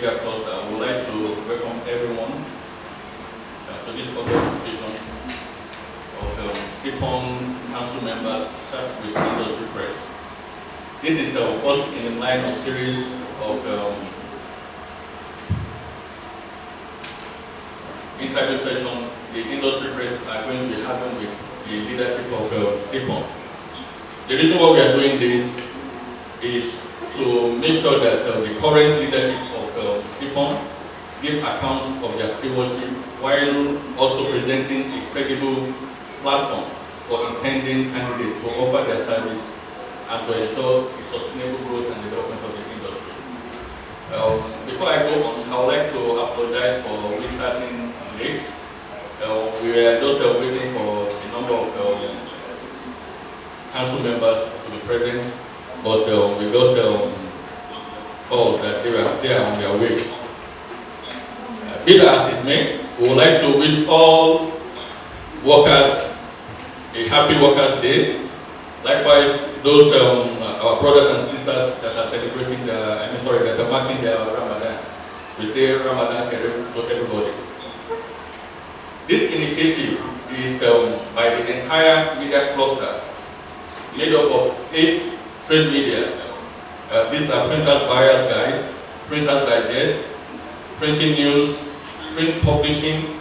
media cluster. I would like to welcome everyone to this August occasion of CIPPON council members served with industry press. This is our first in a line of series of interview session. The industry press are going to be having with the leadership of CIPPON. The reason why we are doing this is to make sure that the current leadership of CIPPON give accounts of their stewardship while also presenting a credible platform for intending candidates to offer their service and to ensure the sustainable growth and development of the industry. Before I go on, I would like to apologize for restarting late. We were just waiting for a number of council members to be present, but we got calls that they are on their way. Be that as it may, we would like to wish all workers a happy Workers' Day. Likewise, those our brothers and sisters that are celebrating that are marking their Ramadan. We say Ramadan Kareem to everybody. This initiative is by the entire media cluster, made up of 8 trade media. These are Printers Buyers Guide, Printers Digest, Printing News, Print Publishing,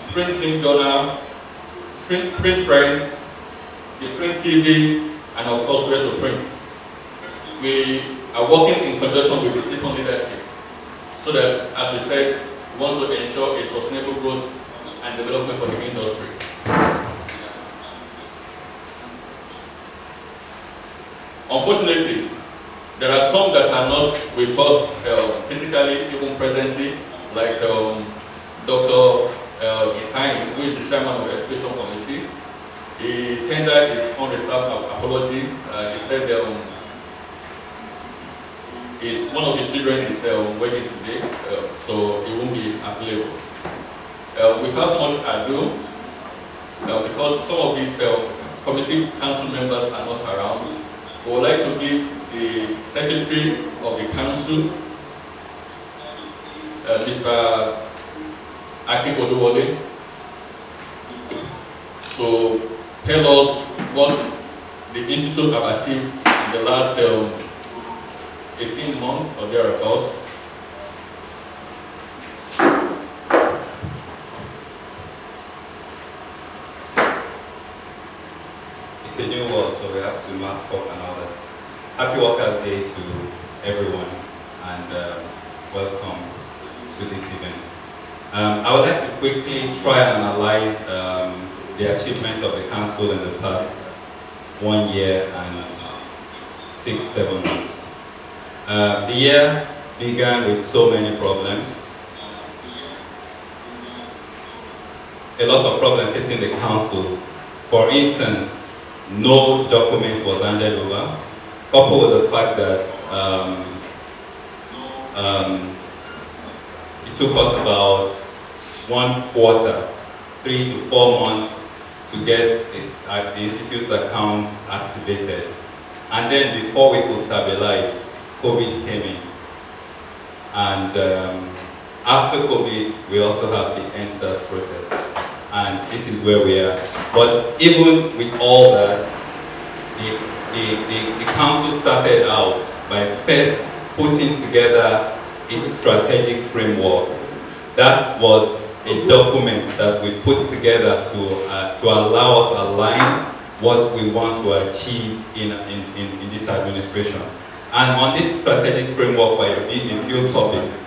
Printing Journal, Print Trend, the Print TV, and of course Resto Print. We are working in conjunction with the CIPPON leadership so that, as we said, we want to ensure a sustainable growth and development for the industry. Unfortunately, there are some that are not with us physically, even presently, like Dr. Itani, who is the chairman of the Education Committee. He tendered his unreserved apology. He said one of his children is waiting today, so he won't be available. Without much ado, because some of these committee council members are not around, we would like to give the Secretary of the Council, Mr. Ikorodu Road, to tell us what the Institute have achieved in the last 18 months or thereabouts. It's a new world, so we have to mask up and all that. Happy Workers' Day to everyone, and welcome to this event. I would like to quickly try and analyze the achievements of the Council in the past 1 year and 6-7 months. The year began with so many problems. A lot of problems facing the Council. For instance, no document was handed over, coupled with the fact that it took us about 1 quarter, 3 to 4 months to get the Institute's account activated. And then before we could stabilize, COVID came in. And after COVID, we also have the NSAS protest. And this is where we are. But even with all that, the council started out by first putting together its strategic framework. That was a document that we put together to allow us align what we want to achieve in this administration. And on this strategic framework, I did a few topics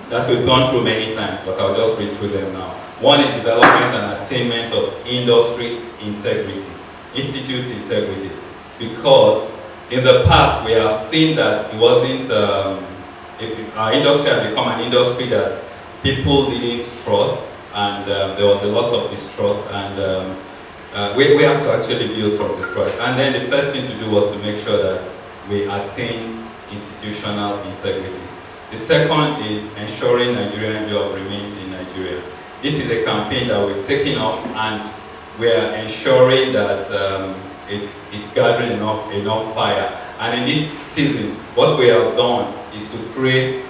that we've gone through many times, but I'll just read through them now. One is development and attainment of industry integrity, institute integrity, because in the past we have seen that it wasn't, our industry had become an industry that people didn't trust, and there was a lot of distrust, and we had to actually build from the scratch. And then the first thing to do was to make sure that we attain institutional integrity. The second is ensuring Nigerian job remains in Nigeria. This is a campaign that we've taken up, and we are ensuring that it's gathering enough fire. And in this season, what we have done is to create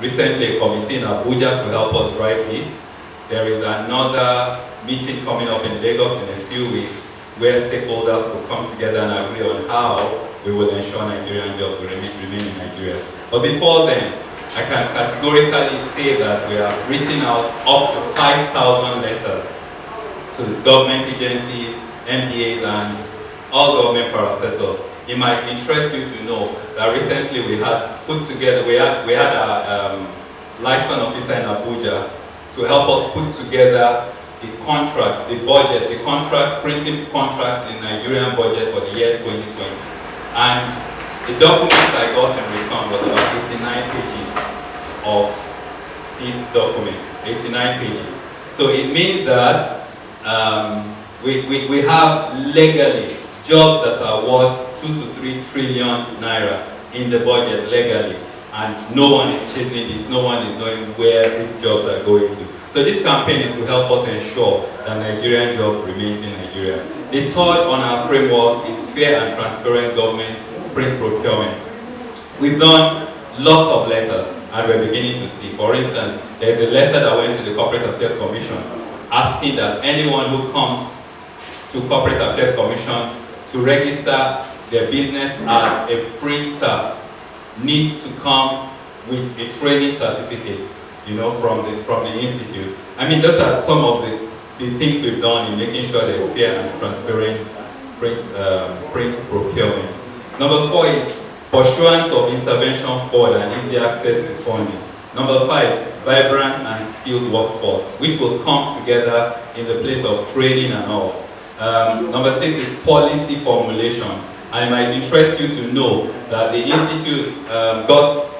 recently a committee in Abuja to help us drive this. There is another meeting coming up in Lagos in a few weeks where stakeholders will come together and agree on how we will ensure Nigerian jobs will remain in Nigeria. But before then, I can categorically say that we have written out up to 5,000 letters to government agencies, MDAs, and all government parastatals. It might interest you to know that recently we had put together, we had a license officer in Abuja to help us put together the contract, the budget, the contract, printing contracts in the Nigerian budget for the year 2020. And the document I got in return was about 89 pages of this document, 89 pages. So it means that we have legally jobs that are worth 2 to 3 trillion naira in the budget legally, and no one is chasing this, no one is knowing where these jobs are going to. So this campaign is to help us ensure that Nigerian job remains in Nigeria. The third on our framework is fair and transparent government print procurement. We've done lots of letters and we're beginning to see. For instance, there's a letter that went to the Corporate Affairs Commission asking that anyone who comes to Corporate Affairs Commission to register their business as a printer needs to come with a training certificate, you know, from the institute. I mean, those are some of the things we've done in making sure there's fair and transparent print procurement. Number 4 is pursuance of intervention forward and easy access to funding. Number 5, vibrant and skilled workforce, which will come together in the place of training and all. Number 6 is policy formulation. And it might interest you to know that the institute got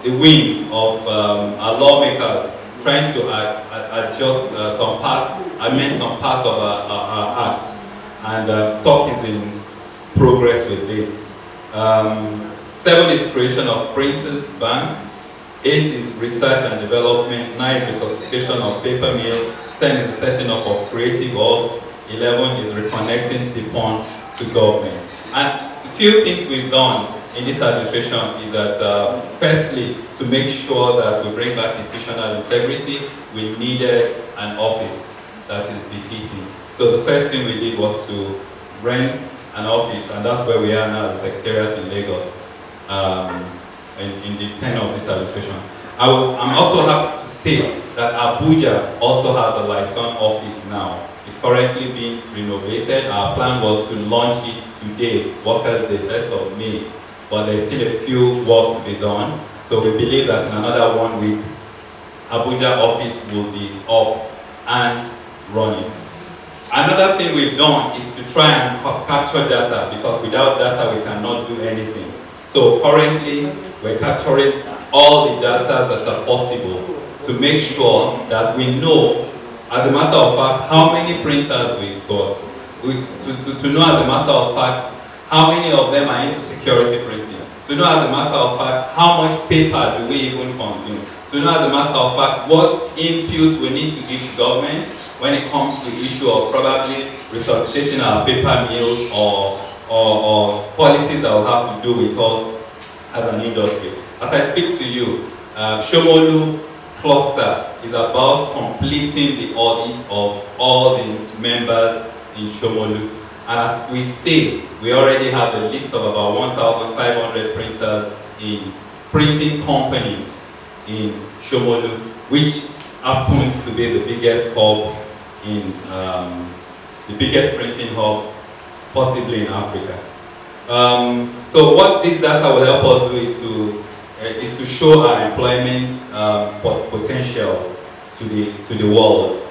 the win of our lawmakers trying to adjust some parts, amend some parts of our act, and talk is in progress with this. 7 is creation of printers bank. 8 is research and development. 9 is resuscitation of paper mill. 10 is the setting up of creative hubs. 11 is reconnecting CIPPON to government. And a few things we've done in this administration is that, firstly, to make sure that we bring back institutional integrity, we needed an office that is befitting. So the first thing we did was to rent an office, and that's where we are now, the Secretariat in Lagos, in the tenure of this administration. I'm also happy to say that Abuja also has a license office now. It's currently being renovated. Our plan was to launch it today, Workers' Day, 1st of May, but there's still a few work to be done. So we believe that in another 1 week, Abuja office will be up and running. Another thing we've done is to try and capture data, because without data we cannot do anything. So currently we're capturing all the data that are possible to make sure that we know, as a matter of fact, how many printers we've got. To know, as a matter of fact, how many of them are into security printing. To know, as a matter of fact, how much paper do we even consume. To know, as a matter of fact, what inputs we need to give to government when it comes to the issue of probably resuscitating our paper mills or policies that will have to do with us as an industry. As I speak to you, Somolu cluster is about completing the audit of all the members in Somolu. And as we say, we already have a list of about 1,500 printers in printing companies in Somolu, which happens to be the biggest hub in the biggest printing hub possibly in Africa. So what this data will help us do is to show our employment potentials to the world.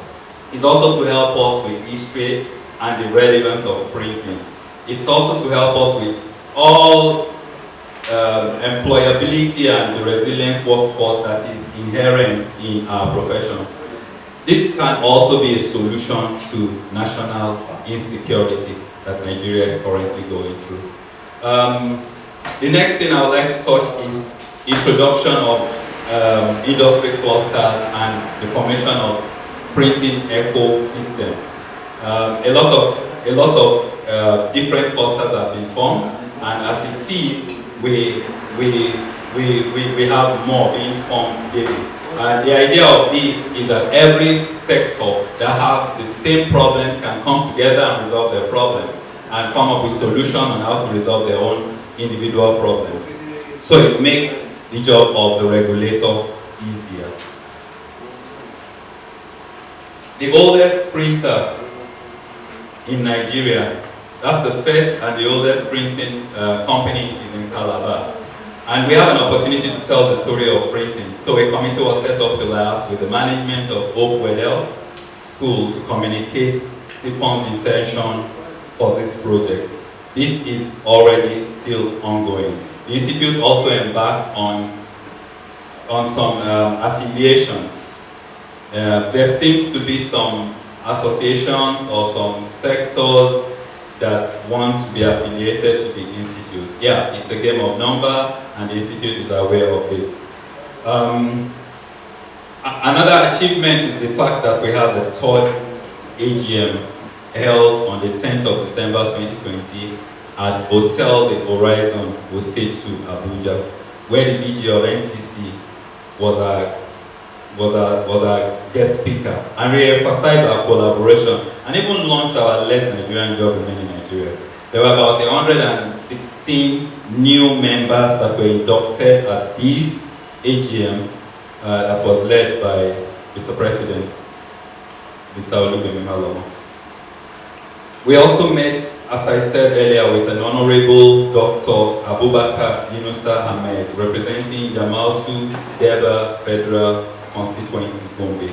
It's also to help us with history and the relevance of printing. It's also to help us with all employability and the resilience workforce that is inherent in our profession. This can also be a solution to national insecurity that Nigeria is currently going through. The next thing I would like to touch is introduction of industry clusters and the formation of printing ecosystem. A lot of different clusters have been formed, and as it is, we we have more being formed daily. And the idea of this is that every sector that have the same problems can come together and resolve their problems and come up with solutions on how to resolve their own individual problems. So it makes the job of the regulator easier. The oldest printer in Nigeria, that's the first and the oldest printing company is in Calabar. And we have an opportunity to tell the story of printing. So a committee was set up to last with the management of Hope Weddell School to communicate CIPPON's intention for this project. This is already still ongoing. The Institute also embarked on some affiliations. There seems to be some associations or some sectors that want to be affiliated to the Institute. Yeah, it's a game of number, and the Institute is aware of this. Another achievement is the fact that we have the third AGM held on the 10th of December 2020 at Hotel The Horizon, Osetu, Abuja, where the DG of NCC was a guest speaker, and we emphasized our collaboration and even launched our Let Nigerian Job Remain in Nigeria. There were about 116 new members that were inducted at this AGM that was led by Mr. President, Mr. Olubemi. We also met, as I said earlier, with an Honorable Dr. Abubakar Yunusa Ahmed, representing Yamaltu Deba Federal Constituency, Gombe,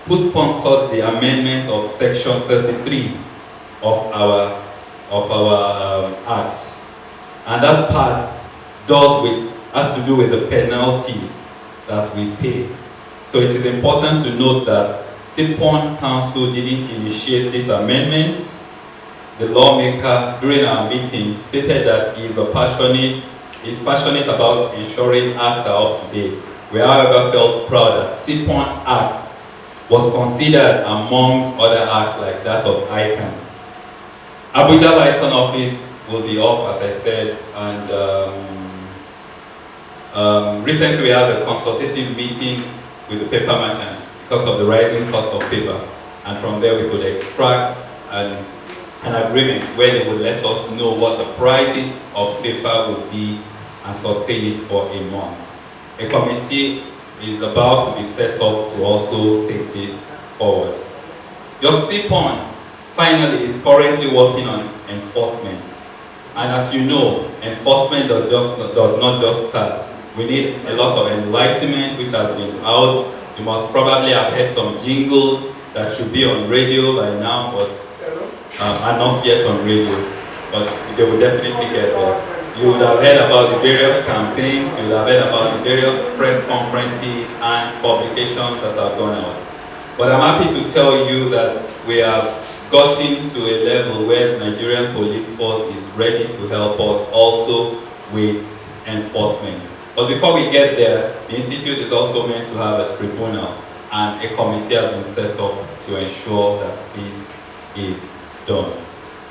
who sponsored the amendment of Section 33 of our Act. And that part has to do with the penalties that we pay. So it is important to note that CIPPON Council didn't initiate these amendments. The lawmaker, during our meeting, stated that he is passionate about ensuring acts are up to date. We, however, felt proud that CIPPON Act was considered amongst other acts like that of ICANN. Abuja License Office will be up, as I said, and recently we had a consultative meeting with the paper merchants because of the rising cost of paper, and from there we could extract an agreement where they would let us know what the prices of paper would be and sustain it for a month. A committee is about to be set up to also take this forward. Your CIPPON, finally, is currently working on enforcement. And as you know, enforcement does not just start. We need a lot of enlightenment, which has been out. You must probably have heard some jingles that should be on radio by now, but are not yet on radio. But they will definitely get there. You would have heard about the various campaigns, you would have heard about the various press conferences and publications that have gone out. But I'm happy to tell you that we have gotten to a level where the Nigerian police force is ready to help us also with enforcement. But before we get there, the Institute is also meant to have a tribunal, and a committee has been set up to ensure that this is done.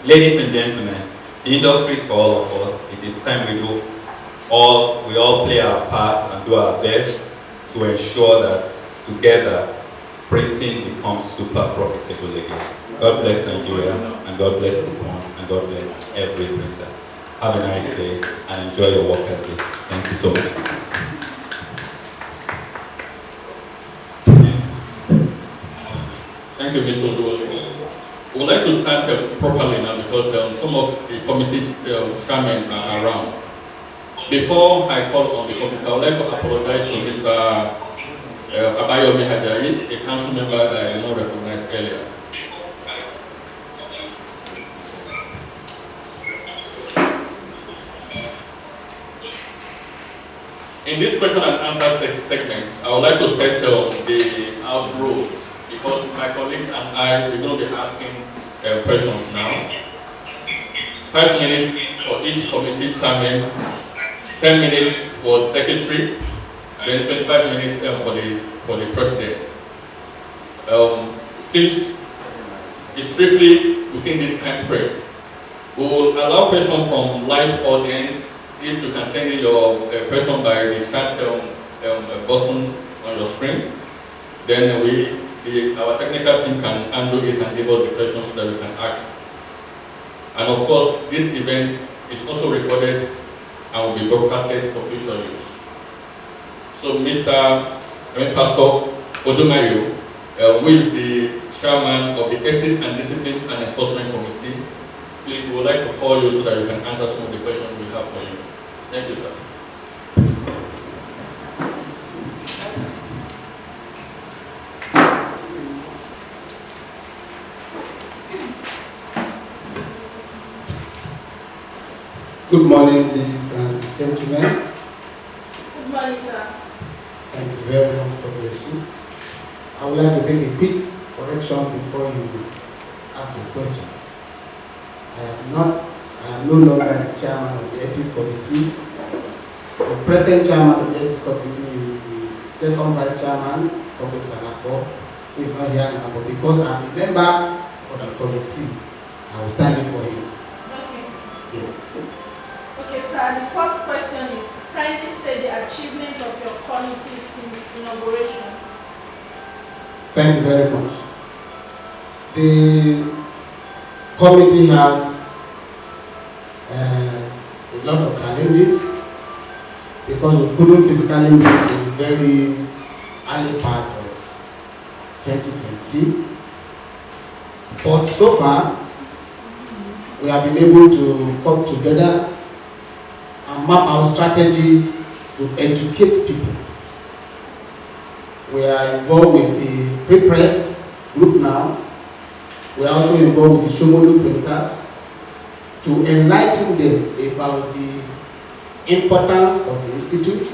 Ladies and gentlemen, the industry is for all of us. It is time we all play our part and do our best to ensure that together printing becomes super profitable again. God bless Nigeria, and God bless CIPPON, and God bless every printer. Have a nice day and enjoy your work ethic. Thank you so much. Thank you, Mr. Oduole. We would like to start properly now because some of the committee's chairmen are around. Before I call on the committee, I would like to apologize to Mr. Abayomi Hadari, a council member that I did not recognize earlier. In this question and answer segment, I would like to set the House rules, because my colleagues and I are going to be asking questions now. 5 minutes for each committee chairman, 10 minutes for the secretary, then 25 minutes for the president. Please, it's strictly within this time frame. We will allow questions from live audience if you can send in your question by the search button on your screen, then our technical team can handle it and give us the questions that we can ask. And of course, this event is also recorded and will be broadcasted for future use. So Pastor Odumayo, who is the chairman of the Ethics and Discipline and Enforcement Committee, please, we would like to call you so that you can answer some of the questions we have for you. Thank you, sir. Good morning, ladies and gentlemen. Good morning, sir. Thank you very much for this. I would like to make a quick correction before you ask your questions. I am no longer the chairman of the Ethics Committee. The present chairman of the Ethics Committee is the second vice chairman, Dr. Sanako, who is not here now, but because I am a member of the committee, I will stand in for him. Okay. Yes. Okay, sir. The first question is, kindly state the achievement of your committee since inauguration. Thank you very much. The committee has a lot of challenges because we couldn't physically meet in the very early part of 2020. But so far, we have been able to come together and map our strategies to educate people. We are involved with the pre-press group now. We are also involved with the Somolu printers to enlighten them about the importance of the institute,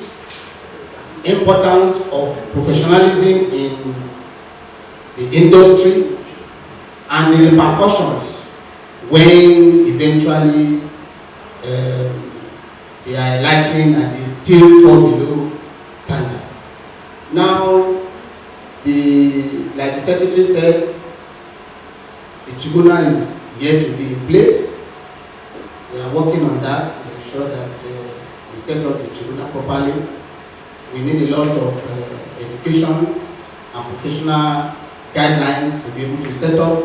importance of professionalism in the industry, and the repercussions when eventually they are enlightened and they still fall below standard. Now, like the secretary said, the tribunal is yet to be in place. We are working on that to ensure that we set up the tribunal properly. We need a lot of education and professional guidelines to be able to set up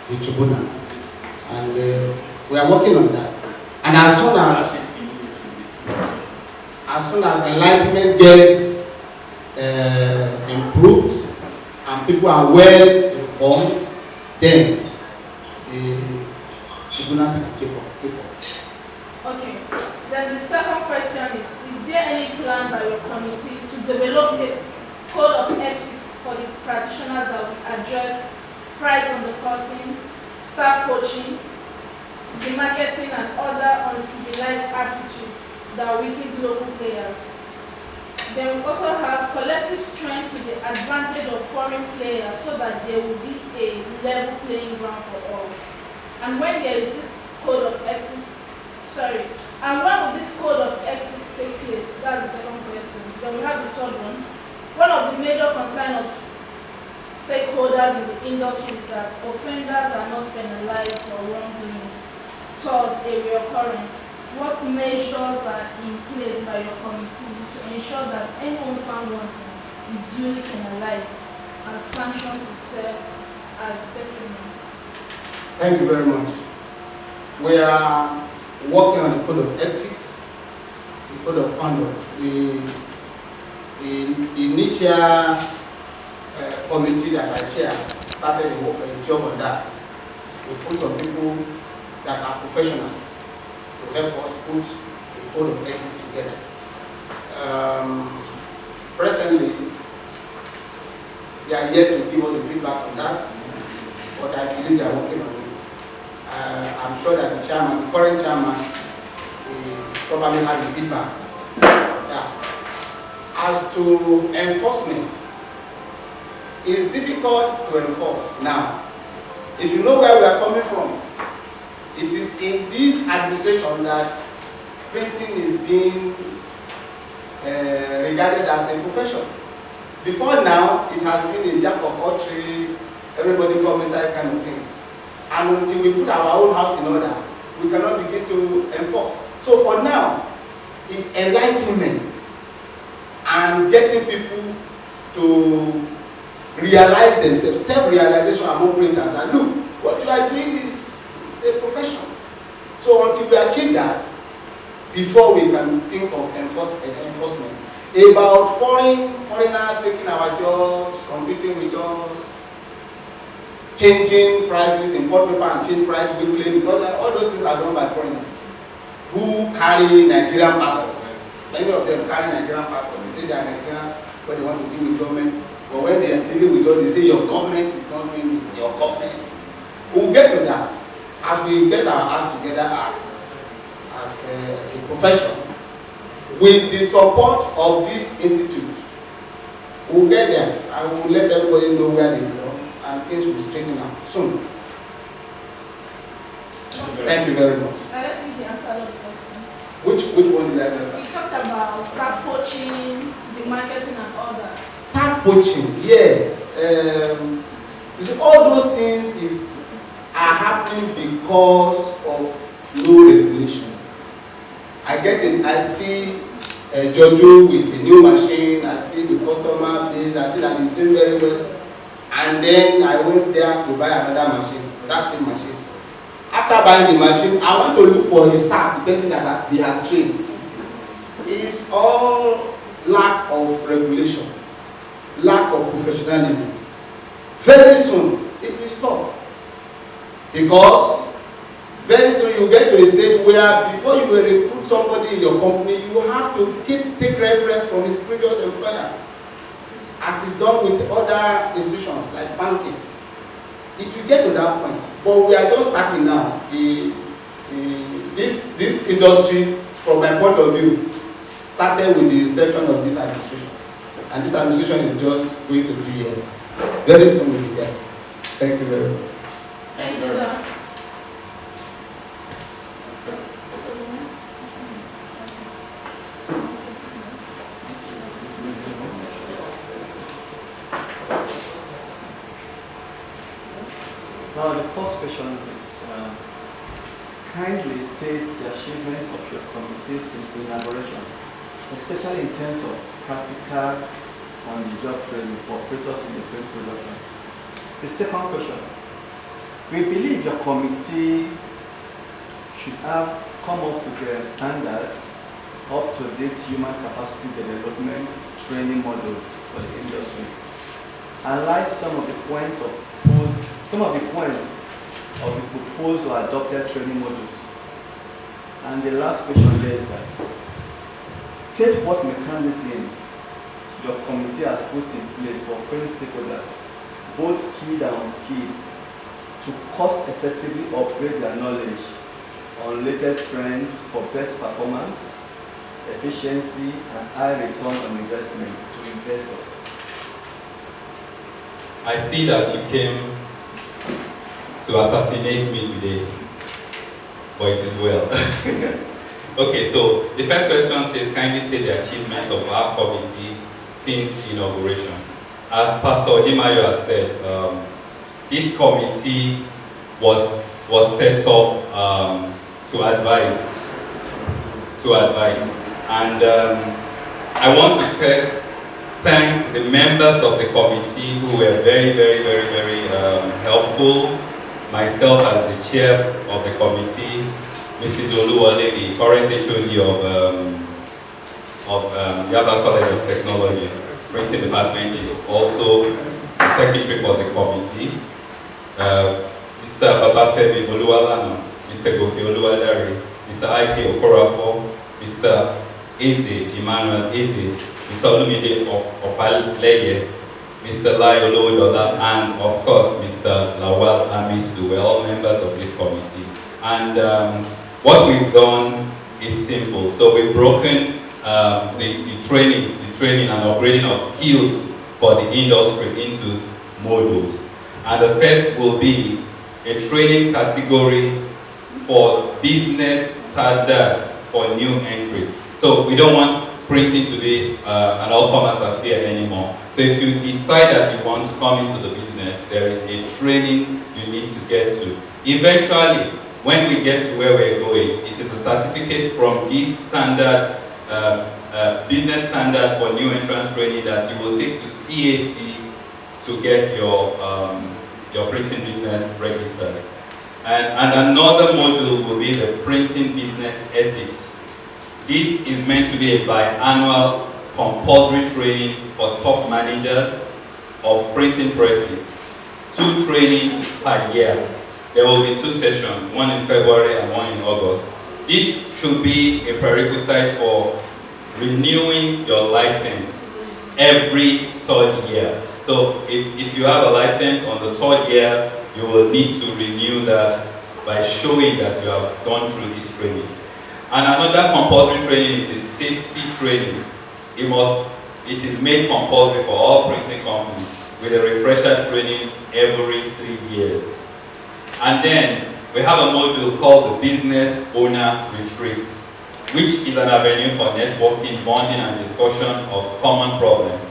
the tribunal. And we are working on that. And as soon as enlightenment gets improved and people are well informed, then the tribunal can take off. Okay. Then the second question is there any plan by your committee to develop a code of ethics for the practitioners that will address price on the cutting, staff coaching, the marketing and other uncivilized attitude that weakens local players? They will also have collective strength to the advantage of foreign players so that there will be a level playing ground for all. And when there is this code of ethics, and when will this code of ethics take place? That's the second question. Then we have the third one. One of the major concerns of stakeholders in the industry is that offenders are not penalized for wrongdoing towards a reoccurrence. What measures are in place by your committee to ensure that anyone found wanting is duly penalized and sanctioned to serve as deterrent? Thank you very much. We are working on the code of ethics, the code of conduct. The initial committee that I chair started a job on that. We put some people that are professionals to help us put the code of ethics together. Presently, they are yet to give us the feedback on that, but I believe they are working on it. I'm sure that the chairman, the current chairman, will probably have the feedback on that. As to enforcement, it is difficult to enforce now. If you know where we are coming from, it is in this administration that printing is being regarded as a profession. Before now, it has been a jack of all trades, everybody come inside kind of thing. And until we put our own house in order, we cannot begin to enforce. So for now, is enlightenment and getting people to realize themselves, self-realization among printers, that look, what you are doing is a profession. So until we achieve that, before we can think of enforcement, about foreigners taking our jobs, competing with us, changing prices, import paper and change price weekly, because all those things are done by foreigners who carry Nigerian passports. Many of them carry Nigerian passports. They say they are Nigerians, but they want to deal with government. But when they are dealing with us, they say your government is not doing this, your government. We'll get to that as we get our hands together as a profession. With the support of this institute, we'll get there and we'll let everybody know where they belong and things will straighten out soon. Thank you very much. I don't think you answered all the questions. Which one did I do? We talked about staff poaching, the marketing and all that. Staff poaching, yes. You see, all those things are happening because of low regulation. I see Jojo with a new machine, I see the customer base, I see that he's doing very well. And then I went there to buy another machine, that same machine. After buying the machine, I want to look for his staff, the person that he has trained. It's all lack of regulation, lack of professionalism. Very soon, it will stop. Because very soon you get to a stage where before you will recruit somebody in your company, you have to take reference from his previous employer, as is done with other institutions like banking. It will get to that point, but we are just starting now. This industry, from my point of view, started with the inception of this administration, and this administration is just going to 3 years. Very soon we'll be there. Thank you very much. Thank you, sir. Now the first question is, kindly state the achievements of your committee since the inauguration, especially in terms of practical on-the-job training for operators in the print production. The second question, we believe your committee should have come up with a standard up-to-date human capacity development training models for the industry. I like some of the points of the proposed or adopted training models. And the last question there is that, state what mechanism your committee has put in place for training stakeholders, both skilled and unskilled, to cost effectively upgrade their knowledge on latest trends for best performance, efficiency, and high return on investments to investors. I see that you came to assassinate me today, but it is well. Okay, so the first question says, kindly state the achievements of our committee since inauguration. As Pastor Odimayo has said, this committee was set up to advise. And I want to first thank the members of the committee who were very, very, very, very helpful. Myself as the chair of the committee, Mrs. Oluwale, the current HOD of Yaba College of Technology, Printing Department, is also the secretary for the committee. Mr. Babafemi Oluwalano, Mr. Goki Oluwadari, Mr. I.K. Okorafo, Mr. Eze, Emmanuel Eze, Mr. Olumide Opaleye, Mr. Lai Olowodola, and of course Mr. Lawal Amisu were all members of this committee. And what we've done is simple. So we've broken the training and upgrading of skills for the industry into modules. And the first will be a training category for business standards for new entry. So we don't want printing to be an all-comers affair anymore. So if you decide that you want to come into the business, there is a training you need to get to. Eventually, when we get to where we're going, it is a certificate from this standard business standard for new entrance training that you will take to CAC to get your printing business registered. And another module will be the printing business ethics. This is meant to be a biannual compulsory training for top managers of printing presses. 2 training per year. There will be 2 sessions, one in February and one in August. This should be a prerequisite for renewing your license every 3rd year. So if you have a license on the 3rd year, you will need to renew that by showing that you have gone through this training. And another compulsory training is safety training. It is made compulsory for all printing companies with a refresher training every 3 years. And then we have a module called the Business Owner Retreats, which is an avenue for networking, bonding, and discussion of common problems.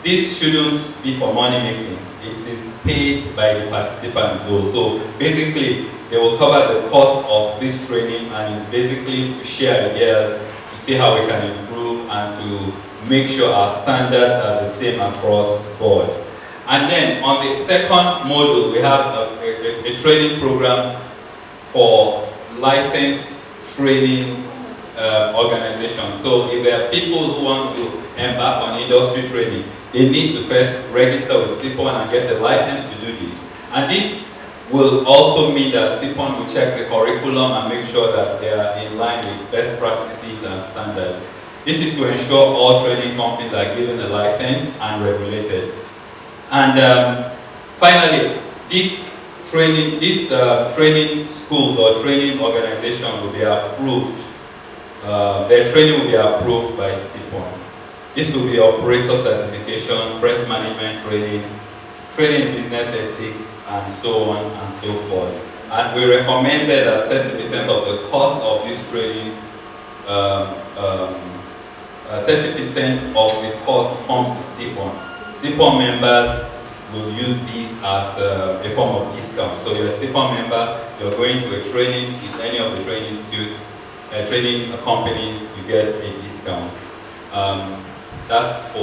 This shouldn't be for money making. It is paid by the participant though. So basically, they will cover the cost of this training, and it's basically to share ideas, to see how we can improve, and to make sure our standards are the same across board. And then on the second module, we have a training program for licensed training organizations. So if there are people who want to embark on industry training, they need to first register with CIPPON and get a license to do this. And this will also mean that CIPPON will check the curriculum and make sure that they are in line with best practices and standards. This is to ensure all training companies are given a license and regulated. And finally, this training schools or training organization will be approved. Their training will be approved by CIPPON. This will be operator certification, press management training, training in business ethics, and so on and so forth. And we recommended that 30% of the cost of this training, 30% of the cost comes to CIPPON. CIPPON members will use this as a form of discount. So you're a CIPPON member, you're going to a training in any of the training institutes, training companies, you get a discount. That's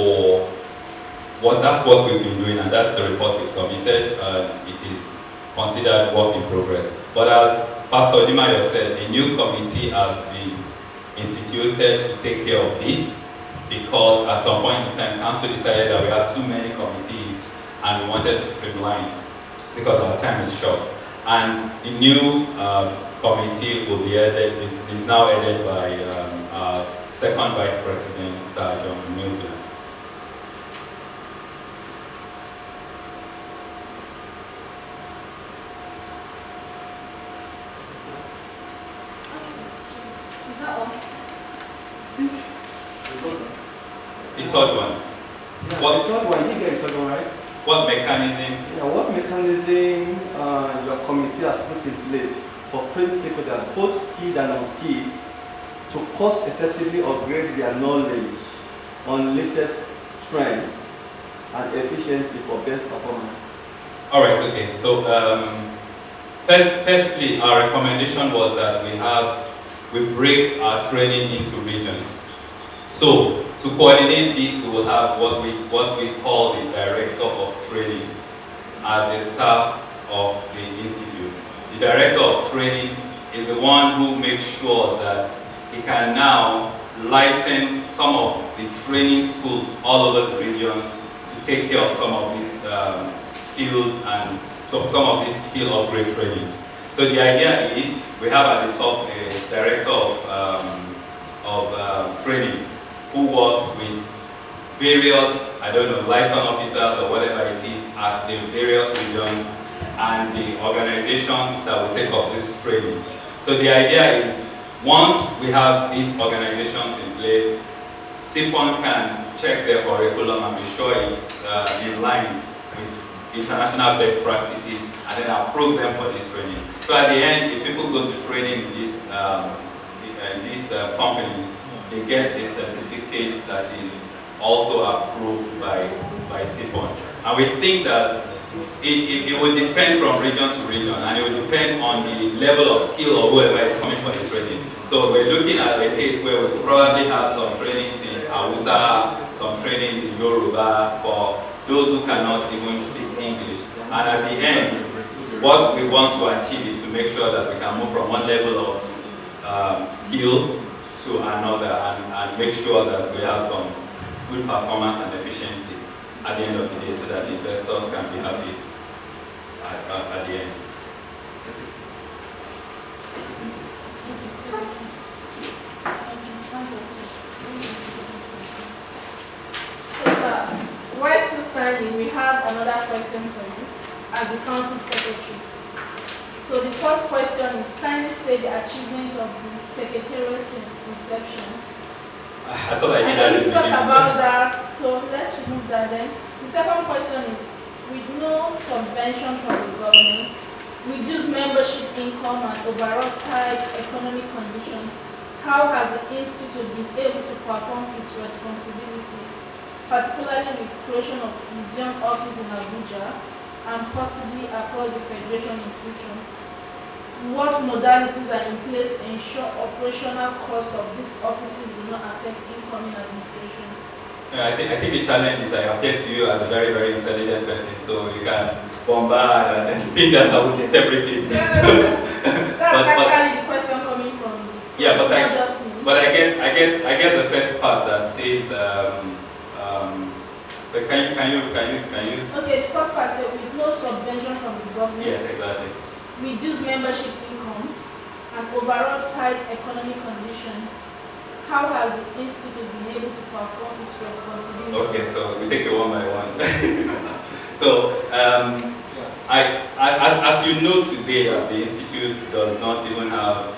what we've been doing, and that's the report we submitted. It is considered work in progress. But as Pastor Odimayo said, a new committee has been instituted to take care of this, because at some point in time, Council decided that we had too many committees and we wanted to streamline because our time is short. And the new committee will be headed, is now headed by our second Vice President, Sir John Milton. Is that all? The third one. Yeah, What? the third one, you get the third one, right? What mechanism? Yeah, what mechanism your committee has put in place for print stakeholders, both skilled and unskilled, to cost effectively upgrade their knowledge on latest trends and efficiency for best performance? All right, okay. So firstly, our recommendation was that we break our training into regions. So to coordinate this, we will have what we call the Director of Training as a staff of the institute. The Director of Training is the one who makes sure that he can now license some of the training schools all over the regions to take care of some of these some of these skill upgrade trainings. So the idea is we have at the top a Director of Training who works with various, license officers or whatever it is at the various regions and the organizations that will take up these trainings. So the idea is, once we have these organizations in place, CIPPON can check their curriculum and be sure it's in line with international best practices and then approve them for this training. So at the end, if people go to training in these companies, they get a certificate that is also approved by CIPPON. And we think that it will depend from region to region, and it will depend on the level of skill of whoever is coming for the training. So we're looking at a case where we probably have some trainings in Hausa, some trainings in Yoruba for those who cannot even speak English. And at the end, what we want to achieve is to make sure that we can move from one level of skill to another and make sure that we have some good performance and efficiency at the end of the day so that investors can be happy at the end. While still standing, we have another question for you as the Council Secretary. So the first question is, kindly state the achievement of the Secretariat since inception. I thought I did that in the talk beginning. about that, so let's remove that then. The second question is, with no subvention from the government, reduced membership income and overall tight economic conditions, how has the Institute been able to perform its responsibilities, particularly with creation of museum office in Abuja and possibly across the Federation in future? What modalities are in place to ensure operational costs of these offices do not affect incoming administration? Yeah, I think the challenge is I appear to you as a very, very intelligent person, so you can bombard and think that I would get everything. That's actually the question coming from me. Yeah, but not just me. But I get the first part that says but can you Okay, the first part says with no subvention from the government. Yes, exactly. Reduced membership income and overall tight economic condition, how has the Institute been able to perform its responsibilities? Okay, so we take it one by one. So, as you know today, the Institute does not even have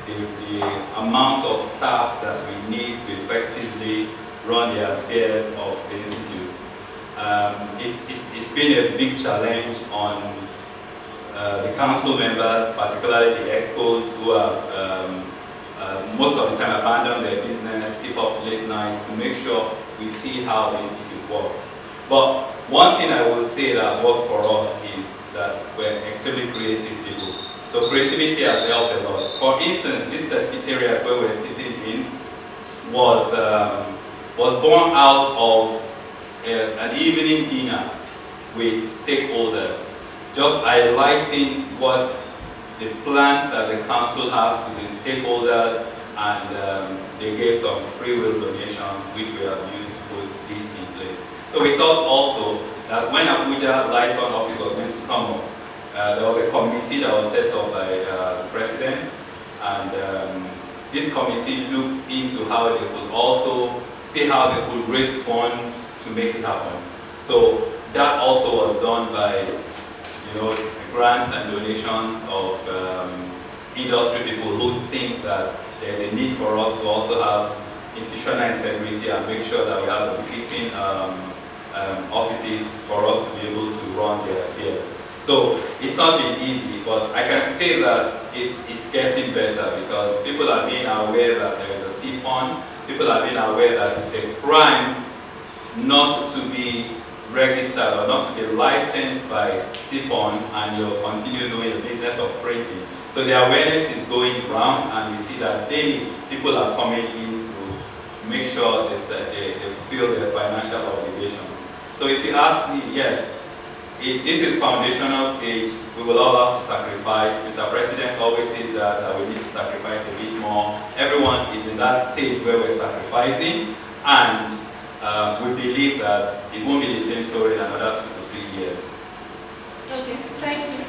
the amount of staff that we need to effectively run the affairs of the Institute. It's been a big challenge on the council members, particularly the excos who have most of the time abandon their business, keep up late nights to make sure we see how the Institute works. But one thing I will say that worked for us is that we're extremely creative people. So creativity has helped a lot. For instance, this Secretariat where we're sitting in was born out of an evening dinner with stakeholders, just highlighting what the plans that the council have to the stakeholders, and they gave some free will donations which we have used to put this in place. So we thought also that when Abuja liaison office was going to come up, there was a committee that was set up by the president, and this committee looked into how they could also see how they could raise funds to make it happen. So that also was done by, grants and donations of industry people who think that there's a need for us to also have institutional integrity and make sure that we have the befitting offices for us to be able to run their affairs. So it's not been easy, but I can say that it's getting better because people are being aware that there is a CIPPON. People are being aware that it's a crime not to be registered or not to be licensed by CIPPON and you'll continue doing the business of printing. So the awareness is going round, and we see that daily people are coming in to make sure they fulfill their financial obligations. So if you ask me, yes, this is foundational stage. We will all have to sacrifice. Mr. President always says that we need to sacrifice a bit more. Everyone is in that stage where we're sacrificing, and we believe that it won't be the same story in another 2 to 3 years. Okay, thank you.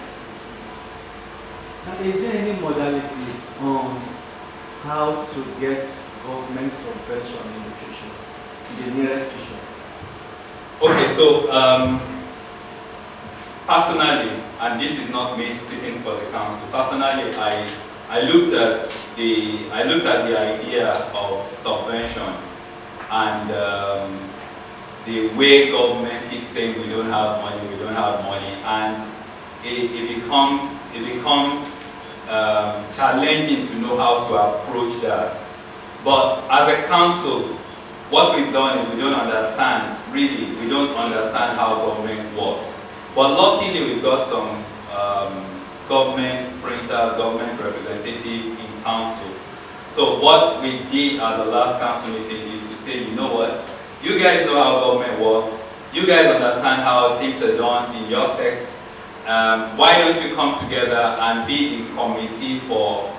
And is there any modalities on how to get government subvention in the future, in the nearest future? Okay, so personally, and this is not me speaking for the council. Personally, I looked at the idea of subvention and the way government keeps saying we don't have money, and it becomes challenging to know how to approach that. But as a council, what we've done is we don't understand how government works. But luckily we've got some government printers, government representatives in council. So what we did at the last council meeting is to say, you know what, you guys know how government works, you guys understand how things are done in your sect. Why don't you come together and be the committee for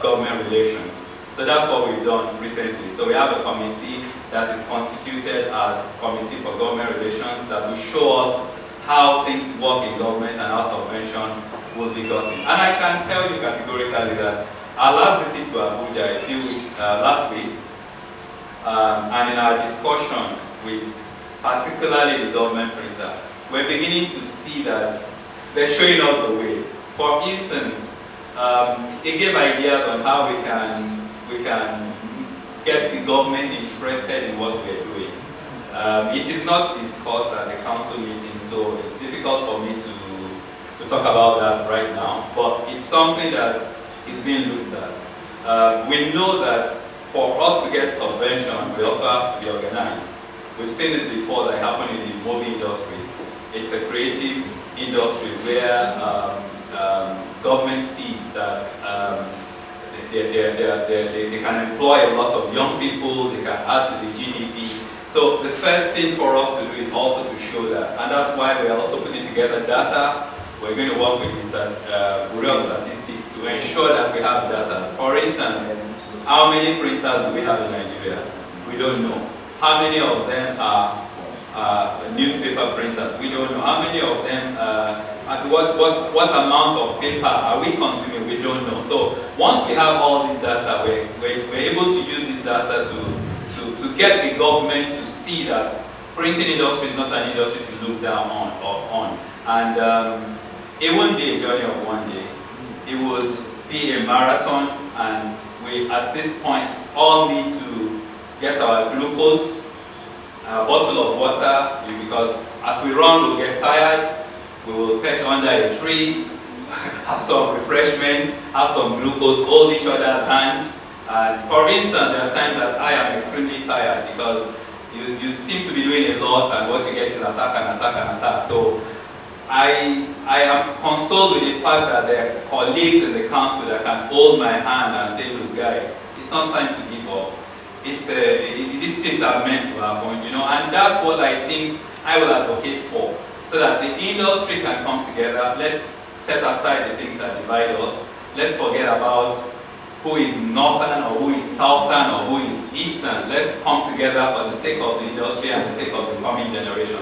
government relations? So that's what we've done recently. So we have a committee that is constituted as Committee for Government Relations that will show us how things work in government and how subvention will be gotten. And I can tell you categorically that our last visit to Abuja a few weeks last week, and in our discussions with particularly the government printer, we're beginning to see that they're showing us the way. For instance, they gave ideas on how we can get the government interested in what we're doing. It is not discussed at the council meeting, so it's difficult for me to talk about that right now, but it's something that is being looked at. We know that for us to get subvention, we also have to be organized. We've seen it before that happened in the movie industry. It's a creative industry where government sees that they can employ a lot of young people, they can add to the GDP. So the first thing for us to do is also to show that. And that's why we're also putting together data. We're going to work with this Bureau of Statistics to ensure that we have data. For instance, how many printers do we have in Nigeria? We don't know. How many of them are newspaper printers? We don't know. How many of them, what amount of paper are we consuming? We don't know. So once we have all this data, we're able to use this data to get the government to see that printing industry is not an industry to look down on. And it won't be a journey of one day. It would be a marathon, and we at this point all need to get our glucose, a bottle of water, because as we run we'll get tired, we will perch under a tree, have some refreshments, have some glucose, hold each other's hand. And for instance, there are times that I am extremely tired because you seem to be doing a lot, and what you get is attack and attack and attack. So I am consoled with the fact that there are colleagues in the council that can hold my hand and say, look guy, it's not time to give up. These things are meant to happen, you know, and that's what I think I will advocate for, so that the industry can come together. Let's set aside the things that divide us. Let's forget about who is northern or who is southern or who is eastern. Let's come together for the sake of the industry and the sake of the coming generation.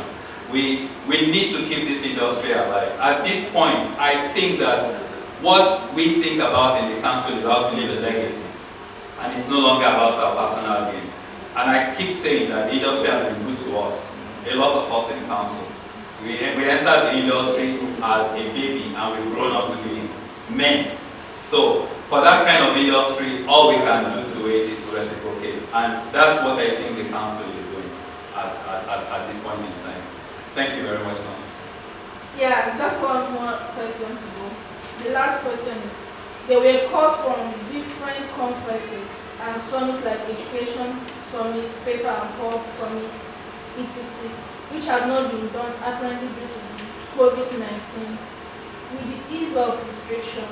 We need to keep this industry alive. At this point, I think that what we think about in the council is how to leave a legacy. And it's no longer about our personal gain. And I keep saying that the industry has been good to us, a lot of us in council. We entered the industry as a baby and we've grown up to be men. So for that kind of industry, all we can do to it is to reciprocate. And that's what I think the council is doing at this point in time. Thank you very much, ma'am. Yeah, just one more question to go. The last question is, there were calls from different conferences and summits like Education Summit, Paper and Pulp Summit, etc., which have not been done apparently due to COVID-19. With the ease of restriction,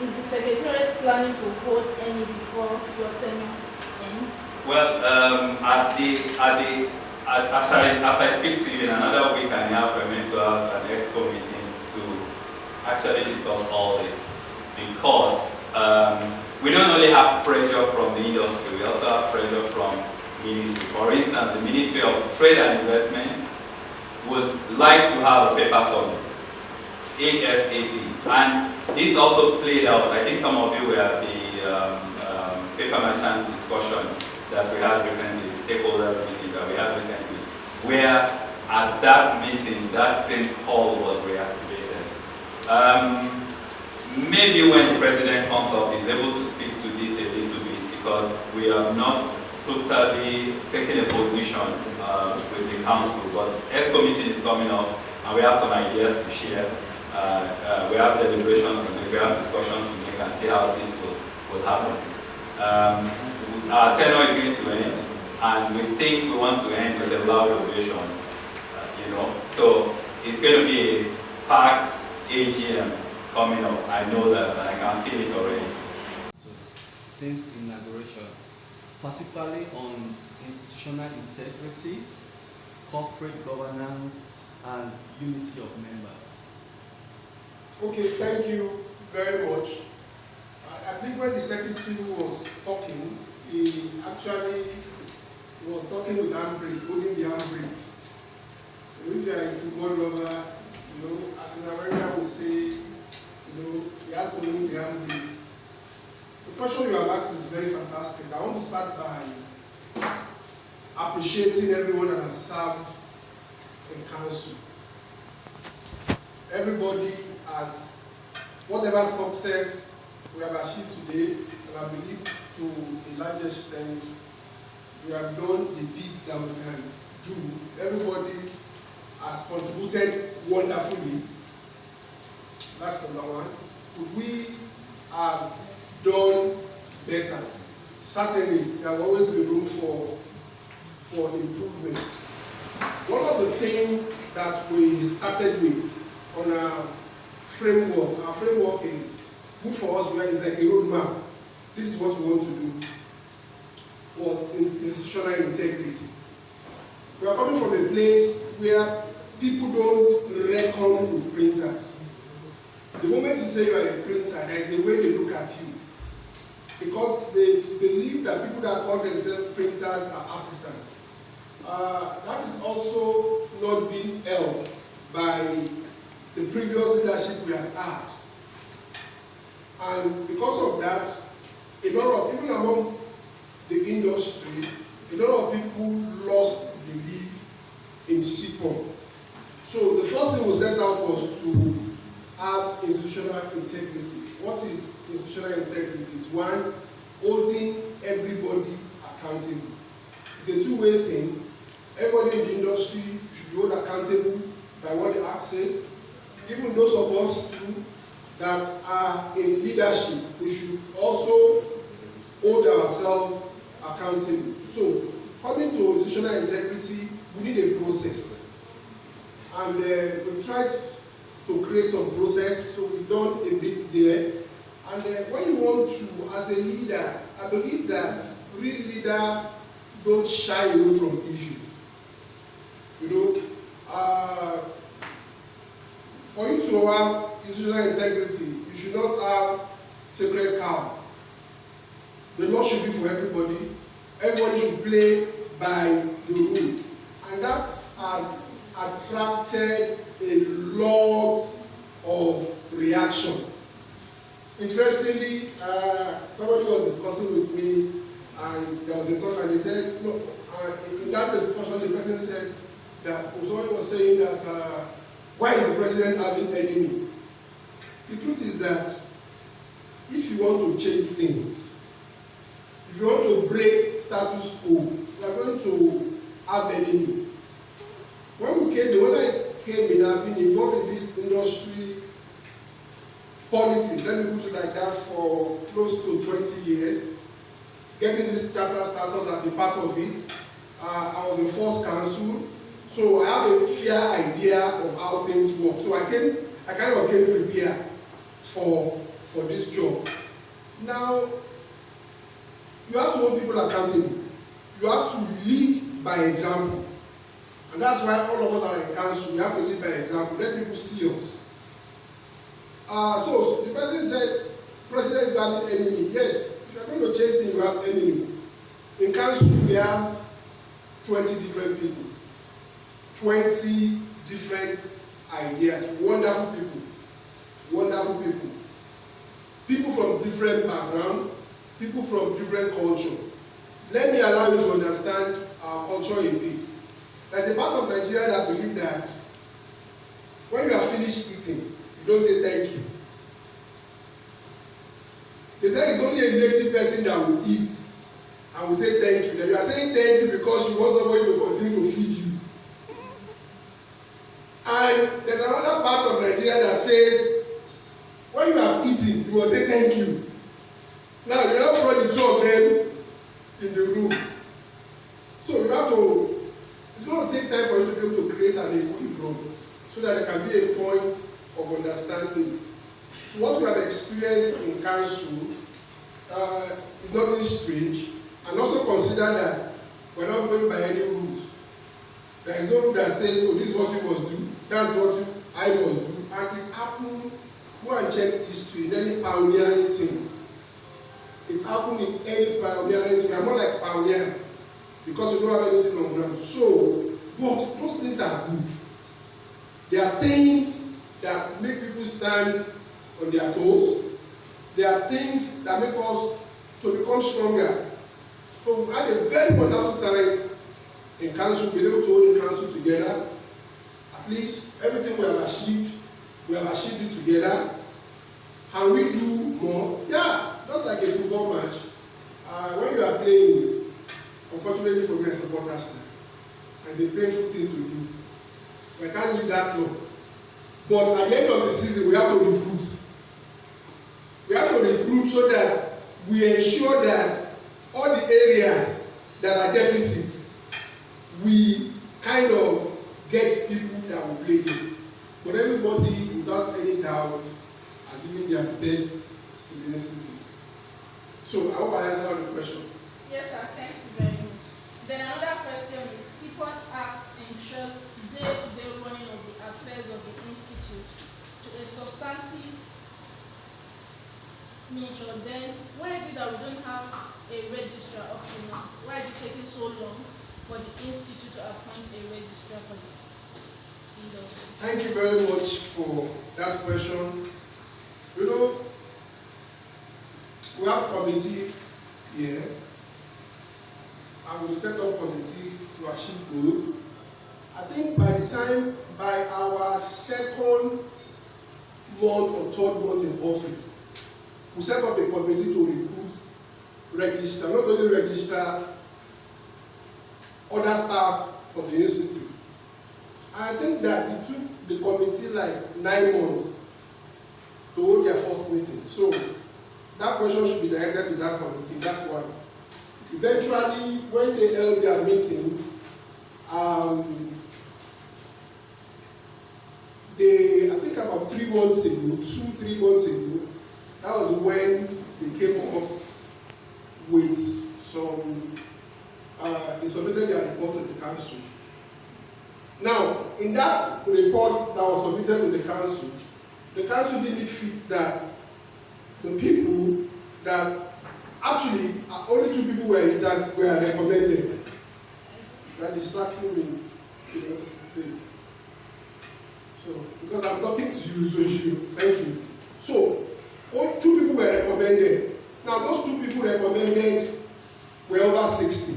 is the Secretariat planning to hold any before your tenure ends? Well, as I speak to you in another week and a half, we're meant to have an exco meeting to actually discuss all this, because we don't only have pressure from the industry, we also have pressure from ministry. For instance, the Ministry of Trade and Investment would like to have a paper summit, ASAP. And this also played out. I think some of you were at the paper merchant discussion that we had recently, the stakeholder meeting that we had recently, where at that meeting, that same call was reactivated. Maybe when the president comes up, he's able to speak to this a little bit, because we have not totally taken a position with the council, but ESCO meeting is coming up and we have some ideas to share. We have deliberations to make, we have discussions to make, and see how this will happen. Our tenure is going to end, and we think we want to end with a loud ovation, you know. So it's going to be a packed AGM coming up. I know that, and I can feel it already. So since inauguration, particularly on institutional integrity, corporate governance, and unity of members? Okay, thank you very much. I think when the secretary was talking, he actually was talking with handbrake, holding the handbrake. So if you are a football lover, as an American would say, he has to hold the handbrake. The question you have asked is very fantastic. I want to start by appreciating everyone that has served in council. Everybody has, whatever success we have achieved today, and I believe to a large extent, we have done the bits that we can do. Everybody has contributed wonderfully. That's number one. Could we have done better? Certainly, there will always be room for improvement. One of the things that we started with on our framework is good for us, where it's like a roadmap. This is what we want to do, was institutional integrity. We are coming from a place where people don't reckon with printers. The moment you say you are a printer, there is a way they look at you. Because they believe that people that call themselves printers are artisans. That is also not being held by the previous leadership we have had. And because of that, even among the industry, a lot of people lost belief in CIPPON. So the first thing we set out was to have institutional integrity. What is institutional integrity? It's one, holding everybody accountable. It's a two-way thing. Everybody in the industry should be held accountable by what the act says. Even those of us too that are in leadership, we should also hold ourselves accountable. So, coming to institutional integrity, we need a process. And we've tried to create some process, so we've done a bit there. And when you want to, as a leader, I believe that real leaders don't shy away from issues. For you to have institutional integrity, you should not have sacred cow. The law should be for everybody. Everybody should play by the rule. And that has attracted a lot of reaction. Interestingly, somebody was discussing with me, and there was a talk, and they said, no, in that discussion, the person said that, somebody was saying that, why is the president having enemy? The truth is that if you want to change things, if you want to break status quo, you are going to have enemy. When I came in, I've been involved in this industry, politics, let me put it like that, for close to 20 years. Getting this chapter status, I've been part of it. I was in first council, so I have a fair idea of how things work. So I kind of came prepared for this job. Now, you have to hold people accountable. You have to lead by example. And that's why all of us are in council. We have to lead by example. Let people see us. So the president said, president is having enemy. Yes, if you are going to change things, you have enemy. In council, we have 20 different people. 20 different ideas. Wonderful people. Wonderful people. People from different backgrounds. People from different culture. Let me allow you to understand our culture a bit. There's a part of Nigeria that believe that when you are finished eating, you don't say thank you. They say it's only a lazy person that will eat and will say thank you. Then you are saying thank you because you want somebody to continue to feed you. And there's another part of Nigeria that says when you have eaten, you will say thank you. Now you have brought the two of them in the room. So you have to, it's going to take time for you to be able to create an equilibrium so that there can be a point of understanding. So what we have experienced in council is nothing strange, and also consider that we're not going by any rules. There is no rule that says, oh, this is what you must do, that's what I must do, and it happened. Go and check history in any pioneering thing. It happened in any pioneering thing. We are more like pioneers because we don't have anything on ground. So, but those things are good. They are things that make people stand on their toes. They are things that make us to become stronger. So we've had a very wonderful time in council, being able to hold the council together. At least everything we have achieved it together. Can we do more? Yeah, just like a football match. When you are playing, unfortunately for me, I support Arsenal. It's a painful thing to do. I can't leave that club. But at the end of the season, we have to recruit. We have to recruit so that we ensure that all the areas that are deficits, we kind of get people that will play them. But everybody, without any doubt, are giving their best to the institute. So I hope I answered the question. Yes, sir. Thank you very much. Then another question is, CIPPON Act ensures day-to-day running of the affairs of the institute to a substantive nature. Then why is it that we don't have a registrar up to now? Why is it taking so long for the institute to appoint a registrar for the industry? Thank you very much for that question. You know, we have committee here, and we set up committee to achieve goals. I think by our second month or third month in office, we set up a committee to recruit, register, not only register other staff for the institute. And I think that it took the committee like 9 months to hold their first meeting. So that question should be directed to that committee. That's one. Eventually, when they held their meetings, I think about 3 months ago, 2-3 months ago, that was when they came up with some, they submitted their report to the council. Now, in that report that was submitted to the council didn't fit that the people that actually only 2 people were recommended. They are distracting me. Please. So, because I'm talking to you, so thank you. So, only 2 people were recommended. Now, those 2 people recommended were over 60.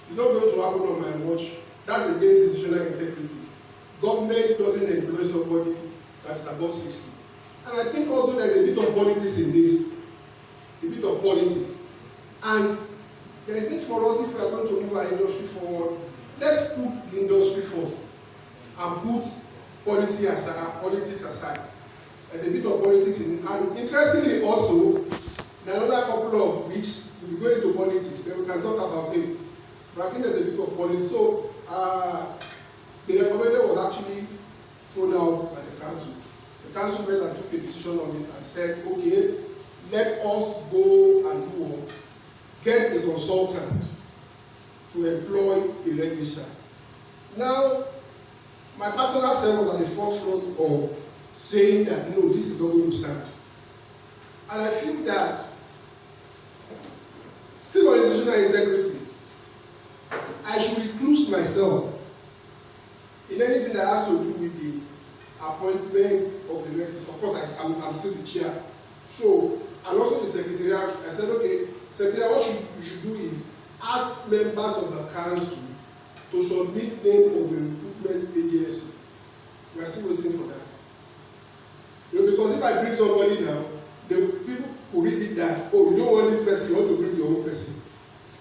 It's not going to happen on my watch. That's against institutional integrity. Government doesn't employ somebody that's above 60. And I think also there's a bit of politics in this. A bit of politics. And there's need for us, if we are going to move our industry forward, let's put the industry first and put policy aside, politics aside. There's a bit of politics in it. And interestingly also, in another couple of weeks, we'll be going to politics, then we can talk about it. But I think there's a bit of politics. So, the recommended was actually thrown out by the council. The council met and took a decision on it and said, okay, let us go and do what? Get a consultant to employ a registrar. Now, my personal self was at the forefront of saying that no, this is not going to stand. And I feel that still on institutional integrity, I should recluse myself in anything that has to do with the appointment of the registrar. Of course, I'm still the chair. So, and also the Secretariat, I said, okay, Secretariat, what you should do is ask members of the council to submit name of a recruitment agency. We are still waiting for that. You know, because if I bring somebody now, the people who read it that, oh, you don't want this person, you want to bring your own person.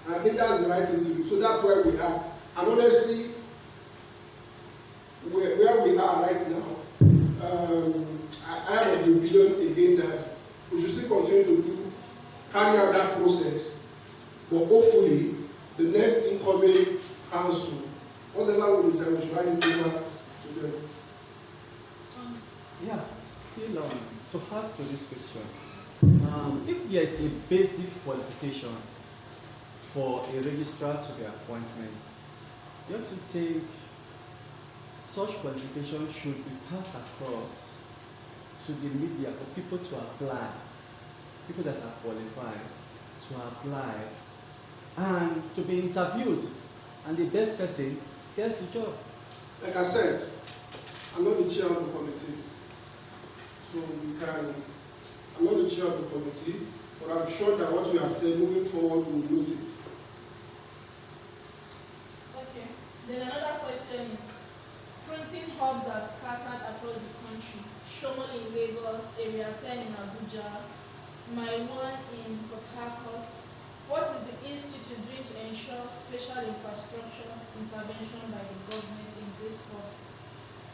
And I think that's the right thing to do. So that's where we are. And honestly, where we are right now, I am of the opinion again that we should still continue to carry out that process. But hopefully, the next incoming council, whatever we decide, we should hand it over to them. Yeah, still to add to this question, If there is a basic qualification for a registrar to be appointment, you have to think such qualification should be passed across to the media for people to apply, people that are qualified to apply and to be interviewed, and the best person gets the job. Like I said, I'm not the chair of the committee, so I'm not the chair of the committee, but I'm sure that what we have said moving forward will note it. Okay. Then another question is, printing hubs are scattered across the country. Somolu in Lagos, Area 10 in Abuja, my one in Port Harcourt. What is the institute doing to ensure special infrastructure intervention by the government in these hubs,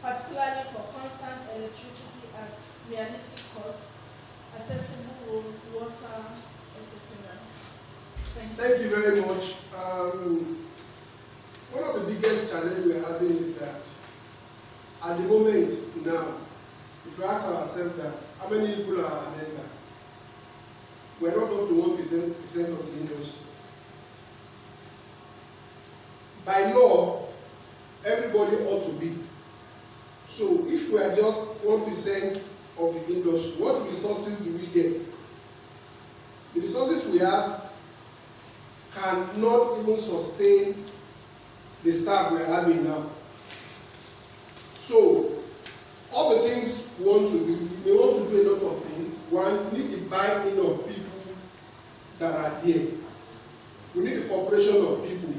particularly for constant electricity at realistic cost, accessible roads, water, etc.? Thank you very much. One of the biggest challenges we're having is that at the moment now, if we ask ourselves that how many people are a member, we're not up to 1% of the industry. By law, everybody ought to be. So if we are just 1% of the industry, what resources do we get? The resources we have cannot even sustain the staff we are having now. So all the things we want to do, we want to do a lot of things. One, we need the buy-in of people that are there. We need the cooperation of people.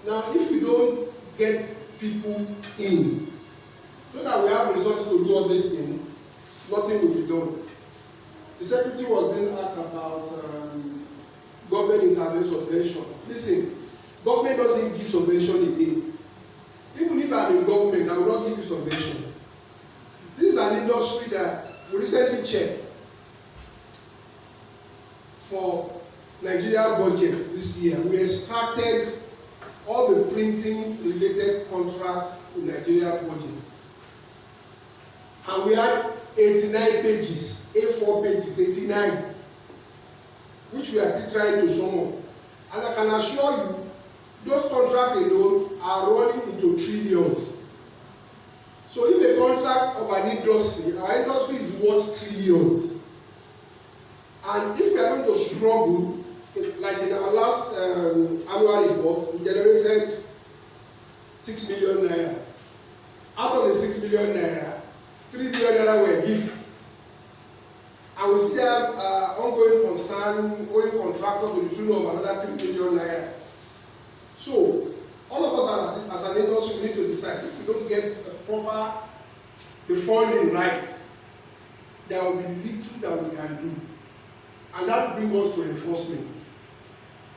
Now, if we don't get people in, so that we have resources to do all these things, nothing will be done. The secretary was being asked about government intervention subvention. Listen, government doesn't give subvention again. Even if I'm in government, I will not give you subvention. This is an industry that we recently checked for Nigeria budget this year. We extracted all the printing related contracts in Nigeria budget. And we had 89 pages, A4 pages, 89, which we are still trying to sum up. And I can assure you, those contracts alone are running into trillions. So if a contract of an industry, our industry is worth trillions. And if we are going to struggle, like in our last annual report, we generated 6 million naira. Out of the 6 million naira, 3 million naira were gifts. And we still have ongoing concern, owing contractor to the tune of another 3 million naira. So, all of us as an industry, we need to decide if we don't get the funding right, there will be little that we can do. And that brings us to enforcement.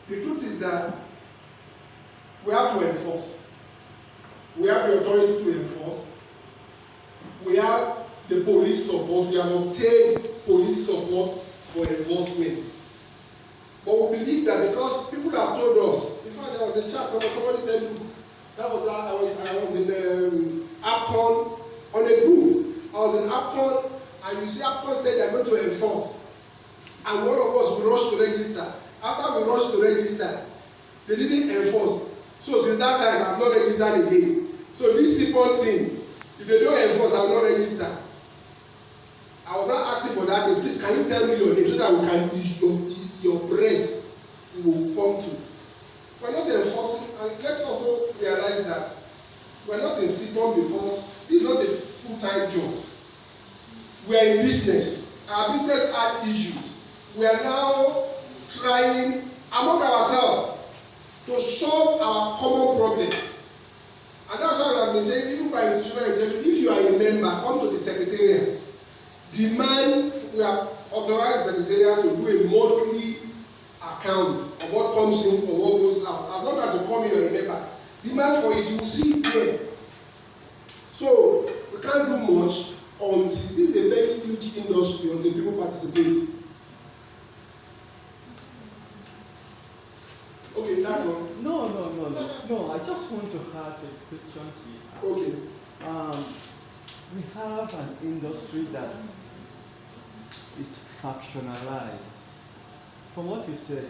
The truth is that we have to enforce. We have the authority to enforce. We have the police support. We have obtained police support for enforcement. But we believe that because people have told us, in fact, there was a chat, somebody said, that was I was in CIPPON on a group. I was in CIPPON, and you see CIPPON said they are going to enforce. And one of us, we rushed to register. After we rushed to register, they didn't enforce. So since that time, I have not registered again. So this CIPPON thing, if they don't enforce, I will not register. I was not asking for that name. Please, can you tell me your name so that we can use your press you will come to. We are not enforcing, and let's also realize that we are not in CIPPON because this is not a full-time job. We are in business. Our business had issues. We are now trying among ourselves to solve our common problem. And that's why we have been saying, even by institutional intelligence, if you are a member, come to the Secretariat. Demand, we have authorized the Secretariat to do a monthly account of what comes in or what goes out. As long as you come here, you're a member. Demand for it, you will see it here. So, we can't do much until this is a very huge industry until people participate. Okay, that's all. No, I just want to add a question here. Okay. We have an industry that is factionalized. From what you said,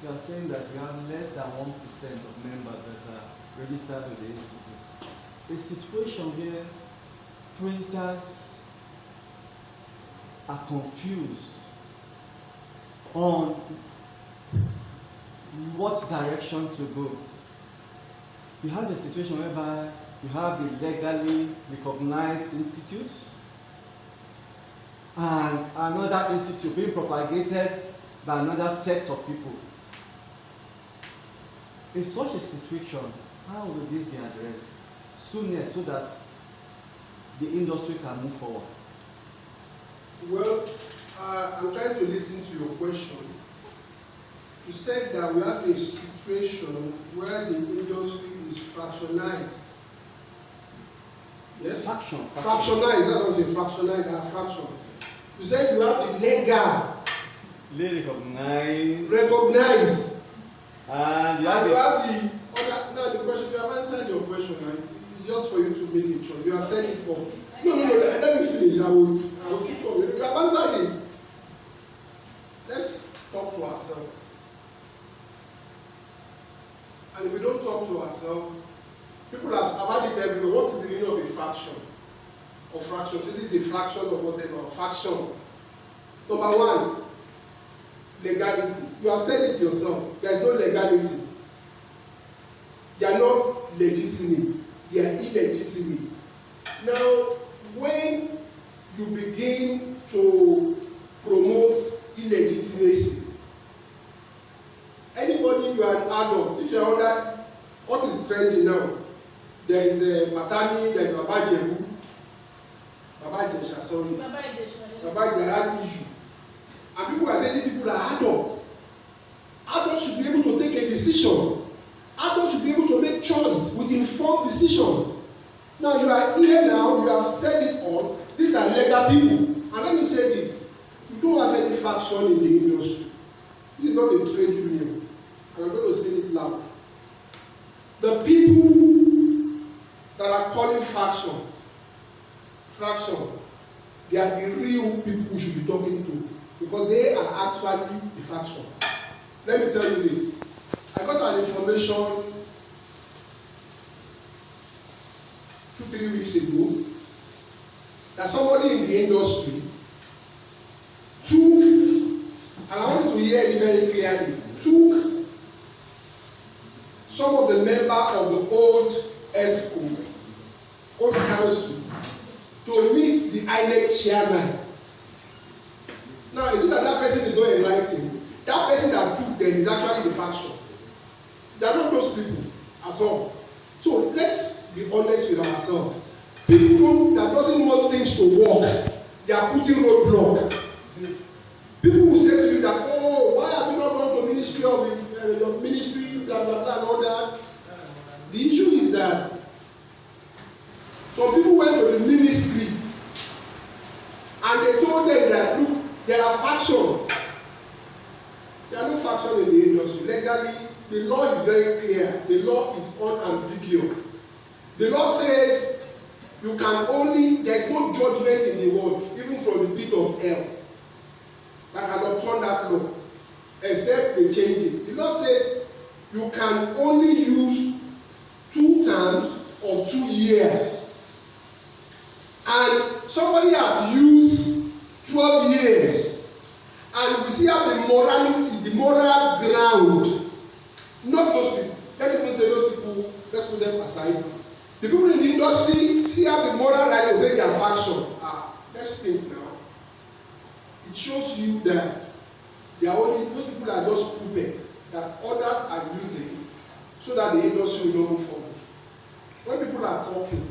you are saying that you have less than 1% of members that are registered with the institute. A situation where printers are confused on what direction to go. You have a situation whereby you have the legally recognized institute and another institute being propagated by another set of people. In such a situation, how will this be addressed sooner so that the industry can move forward? Well, I'm trying to listen to your question. You said that we have a situation where the industry is fractionalized. Yes? Fractionalized, that was a fractionalized and fraction. You said you have the legal. Recognized. And you have the other. Now the question, you have answered your question, right? It's just for you to make it sure. You have said it all. No, let me finish. I will keep on. You have answered it. Let's talk to ourselves. And if we don't talk to ourselves, people have had it everywhere. What is the meaning of a fraction? Or fraction? So this is a fraction of whatever. Fraction. Number one, legality. You have said it yourself. There is no legality. They are not legitimate. They are illegitimate. Now, when you begin to promote illegitimacy, anybody, you are an adult, if you are under, what is trending now? There is a Matani, there is Babajebu, Babajesha, sorry. Babajesha issue. And people are saying these people are adults. Adults should be able to take a decision. Adults should be able to make choice with informed decisions. Now you are here now, you have said it all. These are legal people. And let me say this. You don't have any faction in the industry. This is not a trade union. And I'm going to say it loud. The people that are calling fractions, they are the real people we should be talking to. Because they are actually the factions. Let me tell you this. I got an information 2-3 weeks ago that somebody in the industry took, and I want you to hear it very clearly, took some of the members of the old ESCO, old council, to meet the INEC chairman. Now, is it that person is not enlightening? That person that took them is actually the faction. They are not those people at all. So let's be honest with ourselves. People that doesn't want things to work, they are putting roadblock. People will say to you that, oh, why have you not gone to ministry of your ministry, blah blah blah, and all that. The issue is that some people went to the ministry and they told them that, look, there are factions. There are no factions in the industry. Legally, the law is very clear. The law is unambiguous. The law says you can only, there is no judgment in the world, even from the pit of hell, that can overturn that law, except they change it. The law says you can only use 2 terms of 2 years. And somebody has used 12 years. And we see how the morality, the moral ground, not those people. Let's even say those people, let's put them aside. The people in the industry see how the moral right to say their faction. Let's think now. It shows you that they are only, those people are just puppets that others are using so that the industry will not move forward. When people are talking,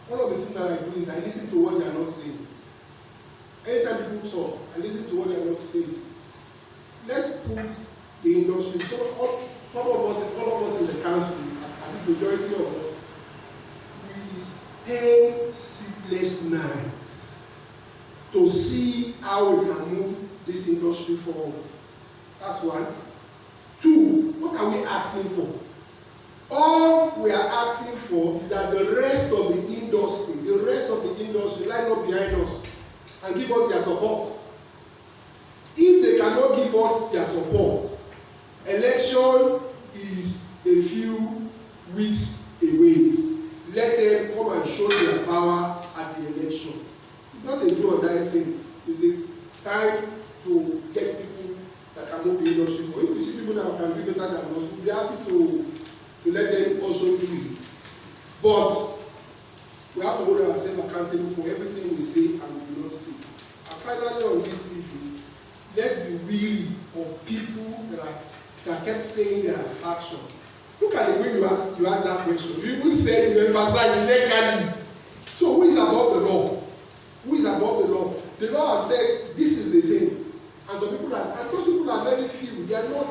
one of the things that I do is I listen to what they are not saying. Anytime people talk, I listen to what they are not saying. Let's put the industry, some of us, all of us in the council, at least majority of us, we spend sleepless nights to see how we can move this industry forward. That's one. 2, what are we asking for? All we are asking for is that the rest of the industry line up behind us and give us their support. support. Election is a few weeks away. Let them come and show their power at the election. It's not a do or die thing. It's a time to get people that can move the industry for. If we see people that can do better than us, we'll be happy to let them also do it. But we have to hold ourselves accountable for everything we say and we will not say. And finally, on this issue, let's be weary of people that kept saying there are factions. Look at the way you ask that question. You even said you emphasize legally. So who is above the law? Who is above the law? The law has said this is the thing. And some people and those people are very few. They are not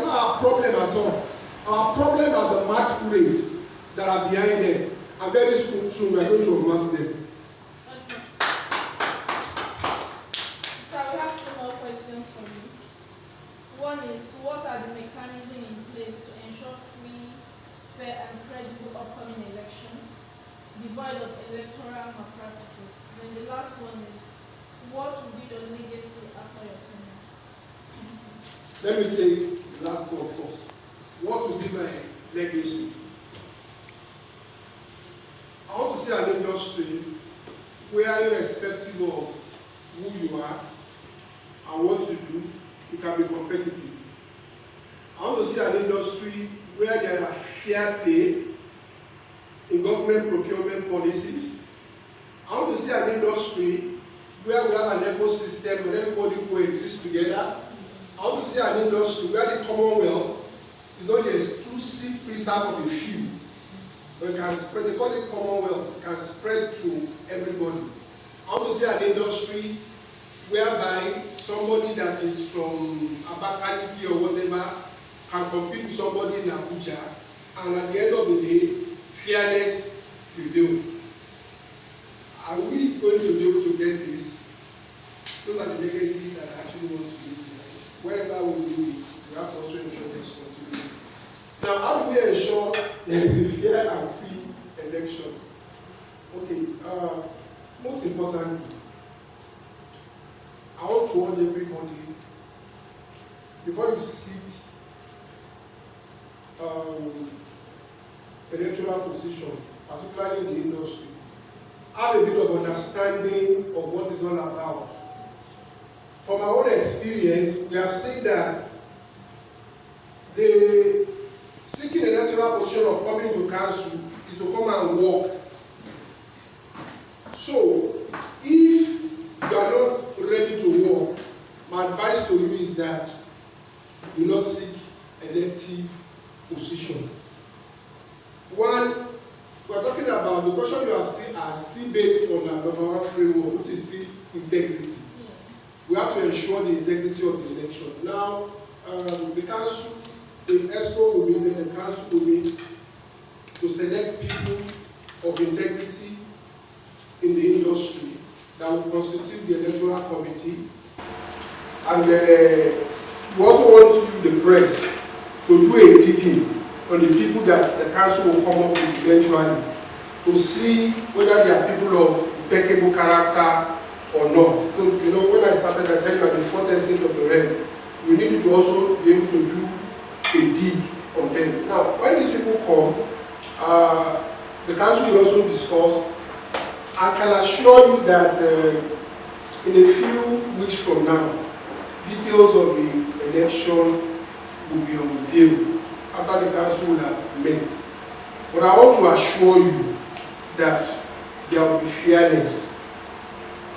our problem at all. Our problem are the masquerade that are behind them. And very soon we are going to unmask them. Okay. So we have two more questions for you. One is, what are the mechanisms in place to ensure free, fair, and credible upcoming election, devoid of electoral malpractices? Then the last one is, what will be your legacy after your tenure? Let me take the last one first. What will be my legacy? I want to see an industry where, irrespective of who you are and what you do, you can be competitive. I want to see an industry where there are fair play in government procurement policies. I want to see an industry where we have an ecosystem where everybody coexists together. I want to see an industry where the Commonwealth is not the exclusive preserve of a few, but it can spread. They call it Commonwealth. It can spread to everybody. I want to see an industry whereby somebody that is from Abakaliki or whatever can compete with somebody in Abuja, and at the end of the day, fairness prevails. Are we going to be able to get this? Those are the legacy that I actually want to do. Wherever we do it, we have to also ensure there's continuity. Now, how do we ensure there is a fair and free election? Okay, most importantly, I want to warn everybody, before you seek electoral position, particularly in the industry, have a bit of understanding of what it's all about. From our own experience, we have seen that the seeking electoral position or coming to council is to come and work. So, if you are not ready to work, my advice to you is that do not seek elective position. One, we are talking about the question you have still based on the number one framework, which is still integrity. We have to ensure the integrity of the election. Now, the council, the ESCO will meet, then the council will meet to select people of integrity in the industry that will constitute the electoral committee. And we also want you, the press, to do a digging on the people that the council will come up with eventually, to see whether they are people of impeccable character or not. So, you know, when I started, I said you are the fourth estate of the realm. We need to also be able to do a dig on them. Now, when these people come, the council will also discuss. I can assure you that in a few weeks from now, details of the election will be unveiled after the council will have met. But I want to assure you that there will be fairness.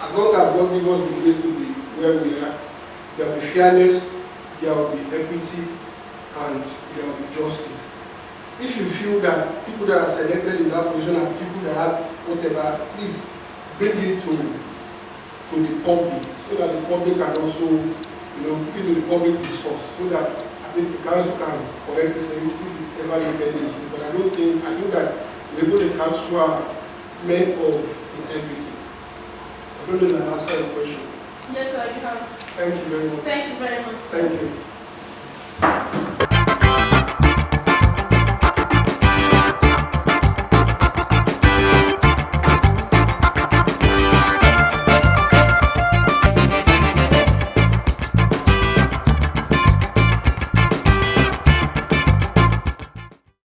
As long as God gives us the grace to be where we are, there will be fairness, there will be equity, and there will be justice. If you feel that people that are selected in that position are people that have whatever, please bring it to the public, so that the public can also, you know, put it to the public discourse, so that I think the council can correct it, say if it's ever independent. But I think that maybe the council are men of integrity. I don't know if I answered your question. Yes, sir, you have. Thank you very much. Thank you very much. Thank you.